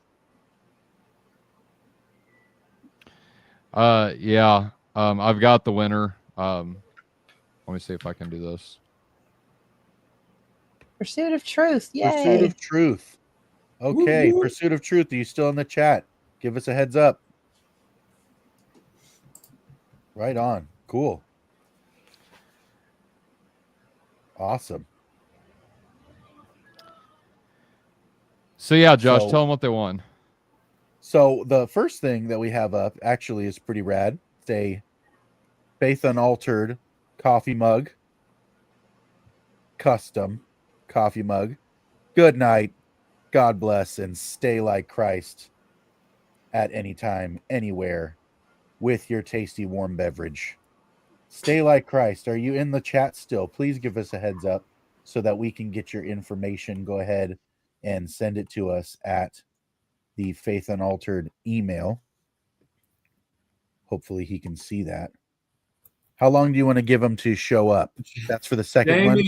Yeah. I've got the winner. Let me see if I can do this. Pursuit of Truth. Yay. Pursuit of Truth. Okay. Woo-hoo. Pursuit of Truth. Are you still in the chat? Give us a heads up. Right on. Cool. Awesome. So yeah, Josh, tell them what they won. So the first thing that we have up actually is pretty rad. It's a Faith Unaltered coffee mug. Custom coffee mug. Good night. God bless and stay like Christ at any time, anywhere with your tasty warm beverage. Stay like Christ. Are you in the chat still? Please give us a heads up so that we can get your information. Go ahead and send it to us at the Faith Unaltered email. Hopefully he can see that. How long do you want to give him to show up? That's for the second one.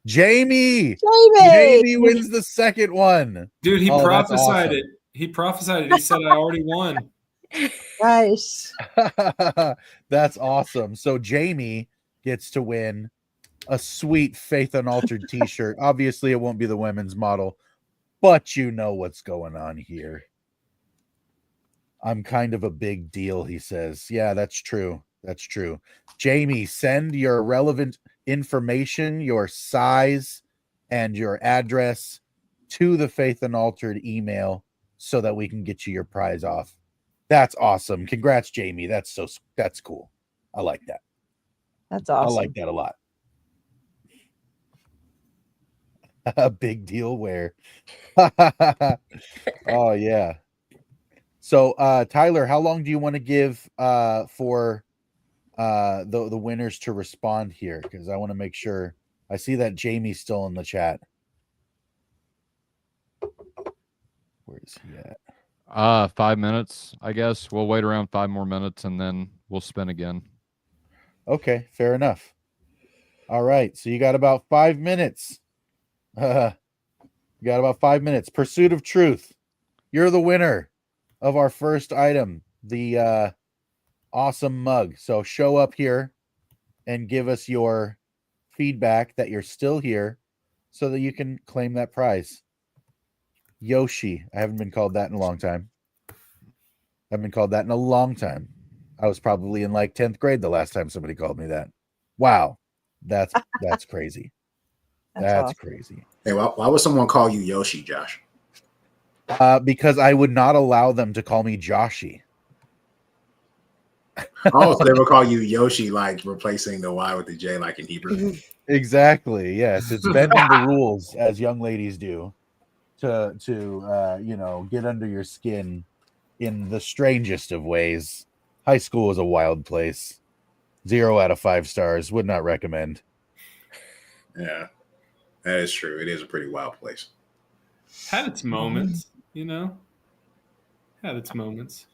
Jamie wins the second one. Dude, he prophesied it. He prophesied it. He said, I already won. Nice. That's awesome. So Jamie gets to win a sweet Faith Unaltered t-shirt. Obviously, it won't be the women's model, but you know what's going on here. I'm kind of a big deal, he says. Yeah, that's true. That's true. Jamie, send your relevant information, your size, and your address to the Faith Unaltered email so that we can get you your prize off. That's awesome. Congrats, Jamie. That's cool. I like that. That's awesome. I like that a lot. A big deal where. Oh, yeah. So, Tyler, how long do you want to give for the winners to respond here? Because I want to make sure. I see that Jamie's still in the chat. Where is he at? 5 minutes, I guess. We'll wait around 5 more minutes and then we'll spin again. Okay, fair enough. All right, so you got about 5 minutes. You got about 5 minutes. Pursuit of Truth. You're the winner of our first item, the awesome mug. So show up here and give us your feedback that you're still here so that you can claim that prize. Yoshi. I haven't been called that in a long time. I was probably in like 10th grade the last time somebody called me that. Wow. That's crazy. That's awesome. Crazy. Hey, why would someone call you Yoshi, Josh? Because I would not allow them to call me Joshy. Oh, so they will call you Yoshi, like replacing the Y with the J, like in Hebrew. Exactly. Yes, it's bending the rules as young ladies do to get under your skin in the strangest of ways. High school was a wild place. 0 out of 5 stars. Would not recommend. Yeah, that is true. It is a pretty wild place. Had its moments, you know. Had its moments.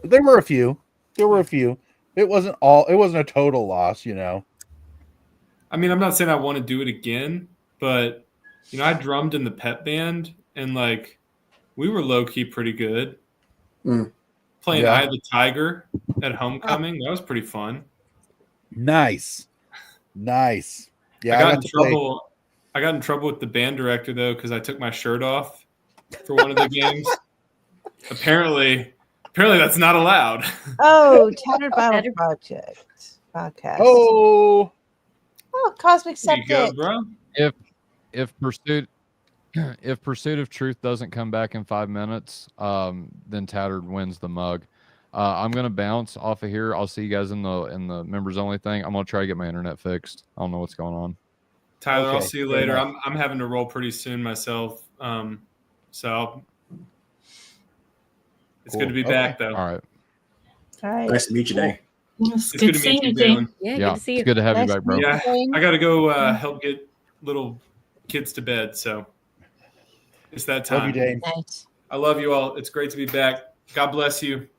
There were a few. It wasn't a total loss, you know. I mean, I'm not saying I want to do it again, but you know, I drummed in the pep band, and like we were low key pretty good. Playing Yeah. Eye of the Tiger at homecoming, that was pretty fun. Nice. Yeah, I got in trouble. I got in trouble with the band director though because I took my shirt off for one of the games. Apparently that's not allowed. Oh, Tattered Bible Project podcast. Oh, Cosmic There you go, Septic. bro. If Pursuit of Truth doesn't come back in 5 minutes, then Tattered wins the mug. I'm gonna bounce off of here. I'll see you guys in the members only thing. I'm gonna try to get my internet fixed. I don't know what's going on. Tyler, I'll Okay, see you fair later. enough. I'm having to roll pretty soon myself. So it's Cool. good to be back though. All right. All right. Nice to meet you, Dane. It's It's good good to seeing meet you, you, Dane. Dylan. Yeah, Yeah, good to see it's you. good to have you Nice back, bro. to meet Yeah, Dane. I got to go help get little kids to bed. So it's that love you, time. Dane. Nice. I love you all. It's great to be back. God bless you.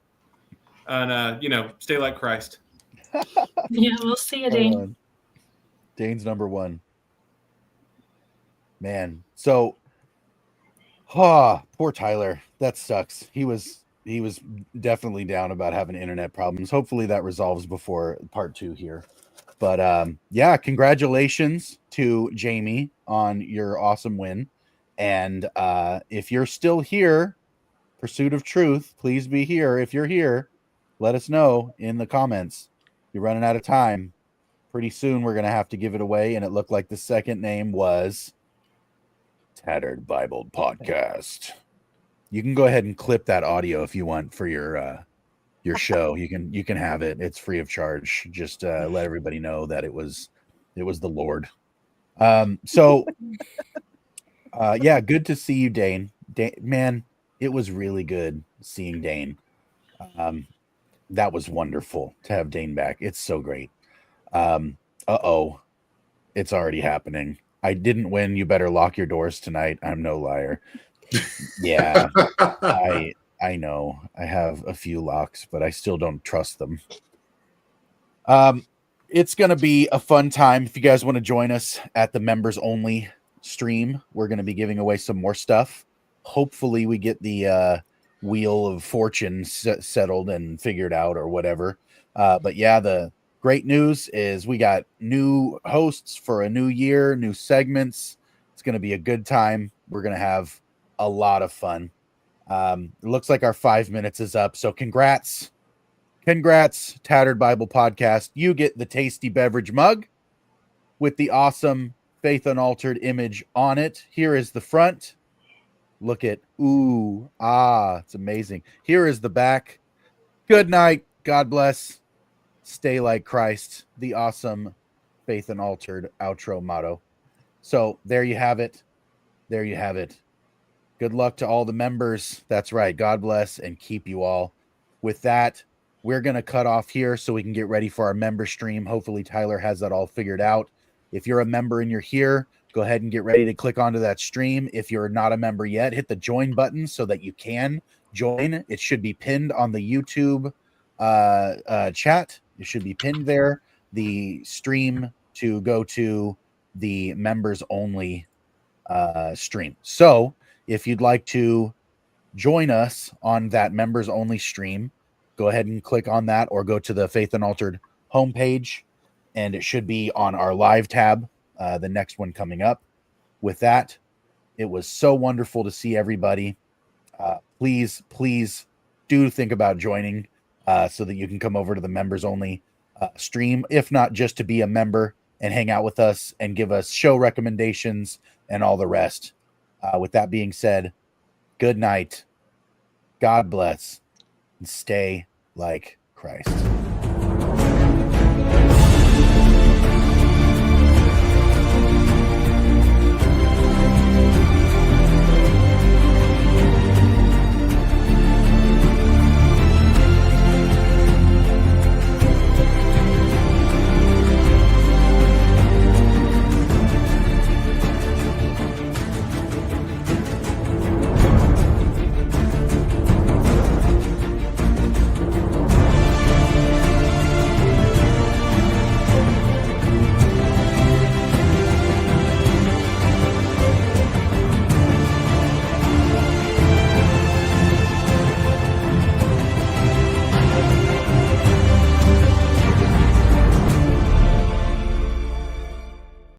And, stay like Christ. Yeah, we'll see you, Dane. Dane's number 1. Man, so poor Tyler. That sucks. He was definitely down about having internet problems. Hopefully that resolves before part 2 here. But yeah, congratulations to Jamie on your awesome win. And if you're still here, Pursuit of Truth, please be here. If you're here, let us know in the comments. You're running out of time. Pretty soon we're going to have to give it away. And it looked like the second name was Tattered Bible Podcast. You can go ahead and clip that audio if you want for your show. You can have it. It's free of charge. Just let everybody know that it was the Lord. So yeah, good to see you, Dane. Man, it was really good seeing Dane. That was wonderful to have Dane back. It's so great. It's already happening. I didn't win. You better lock your doors tonight. I'm no liar. Yeah, I know. I have a few locks, but I still don't trust them. It's going to be a fun time. If you guys want to join us at the members only stream, we're going to be giving away some more stuff. Hopefully we get the Wheel of Fortune settled and figured out or whatever. But yeah, the great news is we got new hosts for a new year, new segments. It's going to be a good time. We're going to have a lot of fun. It looks like our 5 minutes is up. So congrats, Tattered Bible Podcast. You get the tasty beverage mug with the awesome Faith Unaltered image on it. Here is the front. Look at, it's amazing. Here is the back. Good night. God bless. Stay like Christ. The awesome Faith Unaltered outro motto. So there you have it. Good luck to all the members. That's right. God bless and keep you all. With that, we're going to cut off here so we can get ready for our member stream. Hopefully Tyler has that all figured out. If you're a member and you're here, go ahead and get ready to click onto that stream. If you're not a member yet, hit the join button so that you can join. It should be pinned on the YouTube chat. It should be pinned there. The stream to go to the members only stream. So if you'd like to join us on that members only stream, go ahead and click on that or go to the Faith Unaltered homepage and it should be on our live tab, the next one coming up. With that, it was so wonderful to see everybody. Please do think about joining so that you can come over to the members only stream, if not just to be a member and hang out with us and give us show recommendations and all the rest. With that being said, good night. God bless and stay like Christ.